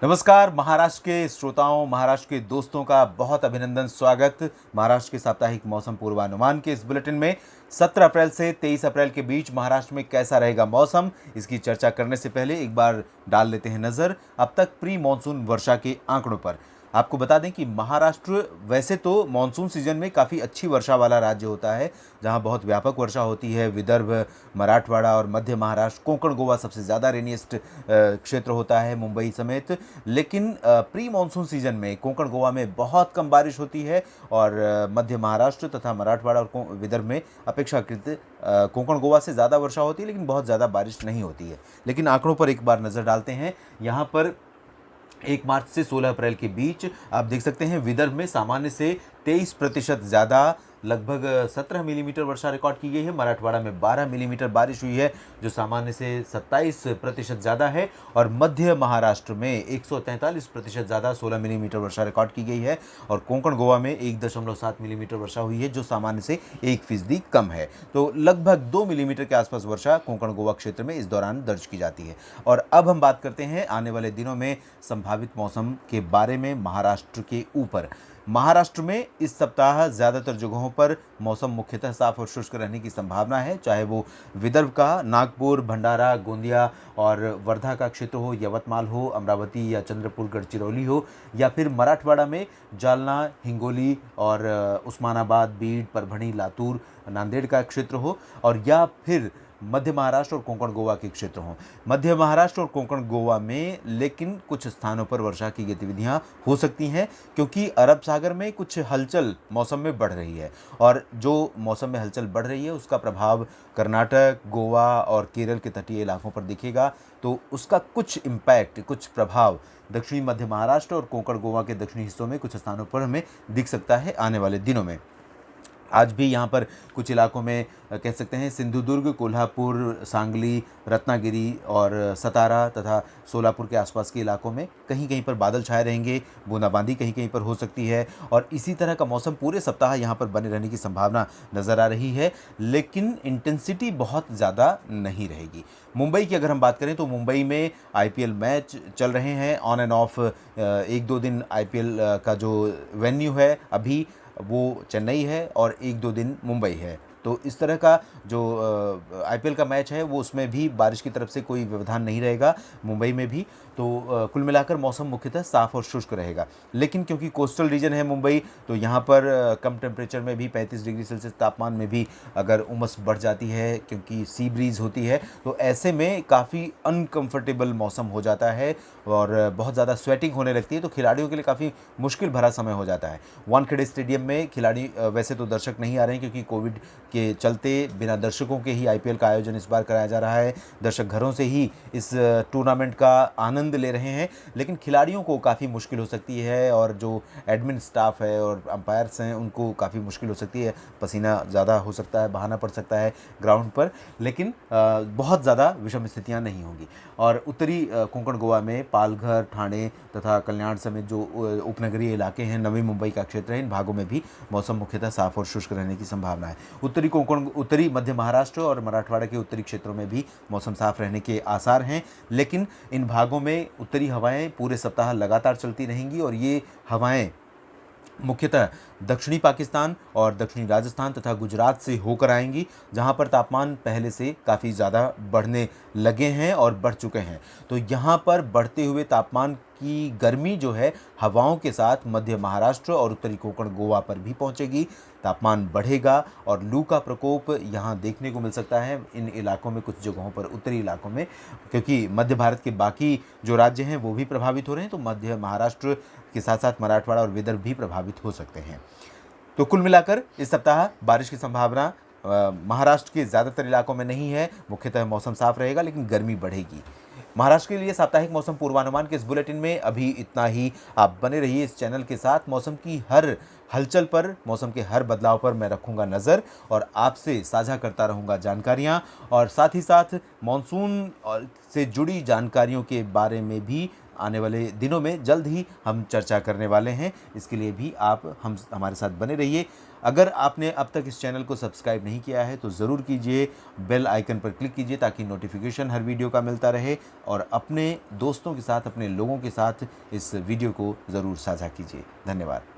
नमस्कार महाराष्ट्र के श्रोताओं, महाराष्ट्र के दोस्तों का बहुत अभिनंदन, स्वागत महाराष्ट्र के साप्ताहिक मौसम पूर्वानुमान के इस बुलेटिन में। 17 अप्रैल से 23 अप्रैल के बीच महाराष्ट्र में कैसा रहेगा मौसम, इसकी चर्चा करने से पहले एक बार डाल लेते हैं नज़र अब तक प्री मानसून वर्षा के आंकड़ों पर। आपको बता दें कि महाराष्ट्र वैसे तो मानसून सीजन में काफ़ी अच्छी वर्षा वाला राज्य होता है, जहां बहुत व्यापक वर्षा होती है। विदर्भ, मराठवाड़ा और मध्य महाराष्ट्र, कोंकण, गोवा सबसे ज़्यादा रेनिएस्ट क्षेत्र होता है, मुंबई समेत। लेकिन प्री मानसून सीजन में कोंकण, गोवा में बहुत कम बारिश होती है और मध्य महाराष्ट्र तथा मराठवाड़ा और विदर्भ में अपेक्षाकृत कोंकण, गोवा से ज़्यादा वर्षा होती है, लेकिन बहुत ज़्यादा बारिश नहीं होती है। लेकिन आंकड़ों पर एक बार नज़र डालते हैं। यहाँ पर 1 मार्च से 16 अप्रैल के बीच आप देख सकते हैं विदर्भ में सामान्य से 23% ज़्यादा, लगभग 17 मिलीमीटर वर्षा रिकॉर्ड की गई है। मराठवाड़ा में 12 मिलीमीटर बारिश हुई है, जो सामान्य से 27% ज़्यादा है। और मध्य महाराष्ट्र में 143% ज़्यादा, 16 मिलीमीटर वर्षा रिकॉर्ड की गई है। और कोंकण, गोवा में 1.7 मिलीमीटर वर्षा हुई है, जो सामान्य से 1% कम है। तो लगभग 2 मिलीमीटर के आसपास वर्षा कोंकण, गोवा क्षेत्र में इस दौरान दर्ज की जाती है। और अब हम बात करते हैं आने वाले दिनों में संभावित मौसम के बारे में महाराष्ट्र के ऊपर। महाराष्ट्र में इस सप्ताह ज़्यादातर जगहों पर मौसम मुख्यतः साफ और शुष्क रहने की संभावना है, चाहे वो विदर्भ का नागपुर, भंडारा, गोंदिया और वर्धा का क्षेत्र हो, यवतमाल हो, अमरावती या चंद्रपुर, गढ़चिरौली हो, या फिर मराठवाड़ा में जालना, हिंगोली और उस्मानाबाद, बीड, परभणी, लातूर, नांदेड़ का क्षेत्र हो, और या फिर मध्य महाराष्ट्र और कोंकण, गोवा के क्षेत्र हों। मध्य महाराष्ट्र और कोंकण, गोवा में लेकिन कुछ स्थानों पर वर्षा की गतिविधियां हो सकती हैं, क्योंकि अरब सागर में कुछ हलचल मौसम में बढ़ रही है। और जो मौसम में हलचल बढ़ रही है उसका प्रभाव कर्नाटक, गोवा और केरल के तटीय इलाकों पर दिखेगा। तो उसका कुछ इम्पैक्ट, कुछ प्रभाव दक्षिणी मध्य महाराष्ट्र और कोंकण, गोवा के दक्षिणी हिस्सों में कुछ स्थानों पर हमें दिख सकता है आने वाले दिनों में। आज भी यहाँ पर कुछ इलाकों में कह सकते हैं सिंधुदुर्ग, कोल्हापुर, सांगली, रत्नागिरी और सतारा तथा सोलापुर के आसपास के इलाकों में कहीं कहीं पर बादल छाए रहेंगे, बूंदाबांदी कहीं कहीं पर हो सकती है। और इसी तरह का मौसम पूरे सप्ताह यहाँ पर बने रहने की संभावना नज़र आ रही है, लेकिन इंटेंसिटी बहुत ज़्यादा नहीं रहेगी। मुंबई की अगर हम बात करें तो मुंबई में आईपीएल मैच चल रहे हैं ऑन एंड ऑफ। 1-2 दिन आईपीएल का जो वेन्यू है अभी वो चेन्नई है और 1-2 दिन मुंबई है। तो इस तरह का जो आईपीएल का मैच है वो उसमें भी बारिश की तरफ से कोई व्यवधान नहीं रहेगा मुंबई में भी। तो कुल मिलाकर मौसम मुख्यतः साफ़ और शुष्क रहेगा। लेकिन क्योंकि कोस्टल रीजन है मुंबई, तो यहाँ पर कम टेम्परेचर में भी 35 डिग्री सेल्सियस तापमान में भी अगर उमस बढ़ जाती है, क्योंकि सी ब्रीज होती है, तो ऐसे में काफ़ी अनकंफर्टेबल मौसम हो जाता है और बहुत ज़्यादा स्वेटिंग होने लगती है। तो खिलाड़ियों के लिए काफ़ी मुश्किल भरा समय हो जाता है। वानखेड़े स्टेडियम में खिलाड़ी वैसे तो दर्शक नहीं आ रहे हैं, क्योंकि कोविड के चलते बिना दर्शकों के ही आईपीएल का आयोजन इस बार कराया जा रहा है। दर्शक घरों से ही इस टूर्नामेंट का आनंद ले रहे हैं, लेकिन खिलाड़ियों को काफ़ी मुश्किल हो सकती है और जो एडमिन स्टाफ है और अंपायर्स हैं उनको काफ़ी मुश्किल हो सकती है। पसीना ज़्यादा हो सकता है, बहाना पड़ सकता है ग्राउंड पर, लेकिन बहुत ज़्यादा विषम स्थितियाँ नहीं होंगी। और उत्तरी कोंकण, गोवा में पालघर, ठाणे तथा कल्याण समेत जो उपनगरीय इलाके हैं, नवी मुंबई का क्षेत्र है, इन भागों में भी मौसम मुख्यतः साफ और शुष्क रहने की संभावना है। उत्तरी कोंकण, उत्तरी मध्य महाराष्ट्र और मराठवाड़ा के उत्तरी क्षेत्रों में भी मौसम साफ रहने के आसार हैं, लेकिन इन भागों में उत्तरी हवाएं पूरे सप्ताह लगातार चलती रहेंगी और ये हवाएं मुख्यतः दक्षिणी पाकिस्तान और दक्षिणी राजस्थान तथा गुजरात से होकर आएंगी, जहां पर तापमान पहले से काफ़ी ज़्यादा बढ़ने लगे हैं और बढ़ चुके हैं। तो यहां पर बढ़ते हुए तापमान की गर्मी जो है हवाओं के साथ मध्य महाराष्ट्र और उत्तरी कोंकण, गोवा पर भी पहुंचेगी। तापमान बढ़ेगा और लू का प्रकोप यहाँ देखने को मिल सकता है इन इलाकों में, कुछ जगहों पर उत्तरी इलाकों में, क्योंकि मध्य भारत के बाकी जो राज्य हैं वो भी प्रभावित हो रहे हैं। तो मध्य महाराष्ट्र के साथ साथ मराठवाड़ा और विदर्भ भी प्रभावित हो सकते हैं। तो कुल मिलाकर इस सप्ताह बारिश की संभावना महाराष्ट्र के ज़्यादातर इलाकों में नहीं है। मुख्यतः मौसम साफ रहेगा, लेकिन गर्मी बढ़ेगी। महाराष्ट्र के लिए साप्ताहिक मौसम पूर्वानुमान के इस बुलेटिन में अभी इतना ही। आप बने रहिए इस चैनल के साथ। मौसम की हर हलचल पर, मौसम के हर बदलाव पर मैं रखूंगा नज़र और आपसे साझा करता रहूंगा जानकारियां, और साथ ही साथ मानसून से जुड़ी जानकारियों के बारे में भी आने वाले दिनों में जल्द ही हम चर्चा करने वाले हैं। इसके लिए भी आप हमारे साथ बने रहिए। अगर आपने अब तक इस चैनल को सब्सक्राइब नहीं किया है तो ज़रूर कीजिए, बेल आइकन पर क्लिक कीजिए ताकि नोटिफिकेशन हर वीडियो का मिलता रहे, और अपने दोस्तों के साथ, अपने लोगों के साथ इस वीडियो को ज़रूर साझा कीजिए। धन्यवाद।